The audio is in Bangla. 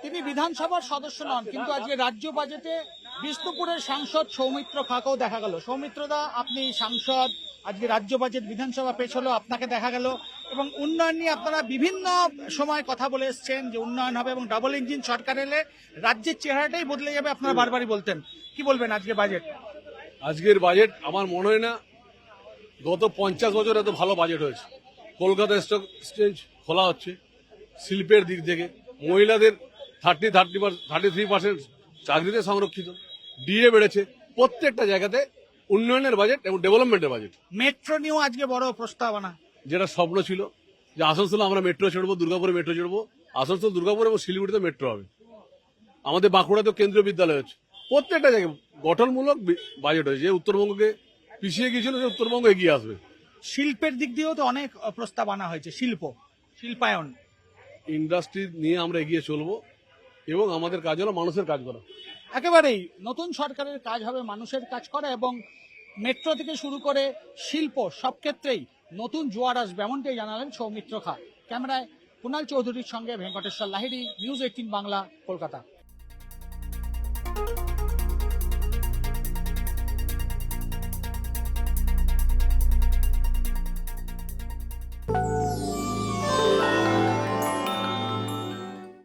তিনি বিধানসভার সদস্য নন, কিন্তু আজকে রাজ্য বাজেটে বিষ্ণুপুরের সাংসদ সৌমিত্র খাকেও দেখা গেল। সৌমিত্রদা, আপনি সাংসদ, আজকে রাজ্য বাজেট বিধানসভা পেশ হলো, আপনাকে দেখা গেল এবং উন্নয়ন নিয়ে আপনারা বিভিন্ন সময় কথা বলে এসছেন যে উন্নয়ন হবে এবং ডাবল ইঞ্জিন সরকার এলে রাজ্যের চেহারাটাই বদলে যাবে, আপনারা বারবারই বলতেন। কি বলবেন আজকে বাজেট? আজকের বাজেট আমার মনে হয় না গত 50 বছর এত ভালো বাজেট হয়েছে। কলকাতা স্টক এক্সচেঞ্জ খোলা হচ্ছে, শিল্পের দিক থেকে মহিলাদের 33% চাকরিতে সংরক্ষিত, ডিএ বেড়েছে, প্রত্যেকটা জায়গাতে উন্নয়নের বাজেট এবং ডেভেলপমেন্টের বাজেট। মেট্রো নিয়েও আজকে বড় প্রস্তাবনা, যেটা স্বপ্ন ছিল যে আসানসোলে আমরা মেট্রো চড়বো, দুর্গাপুরে মেট্রো চড়বো, আসানসোল, দুর্গাপুর এবং শিলিগুড়িতে মেট্রো হবে। আমাদের বাঁকুড়াতে কেন্দ্রীয় বিদ্যালয় হচ্ছে, প্রত্যেকটা জায়গায় গঠনমূলক বাজেট হয়েছে। যে উত্তরবঙ্গকে পিছিয়ে গিয়েছিল, যে উত্তরবঙ্গ এগিয়ে আসবে। শিল্পের দিক দিয়েও তো অনেক প্রস্তাব আনা হয়েছে, শিল্পায়ন। ইন্ডাস্ট্রি নিয়ে আমরা এগিয়ে চলবো এবং আমাদের কাজ হলো মানুষের কাজ করা। একেবারেই নতুন সরকারের কাজ হবে মানুষের কাজ করা এবং মেট্রো থেকে শুরু করে শিল্প সব ক্ষেত্রেই নতুন জোয়ার আসবে, এমনটাই জানালেন সৌমিত্র খা। ক্যামেরায় কুণাল চৌধুরীর সঙ্গে ভেঙ্কটেশ্বর লাহিড়ী, নিউজ 18 বাংলা, কলকাতা।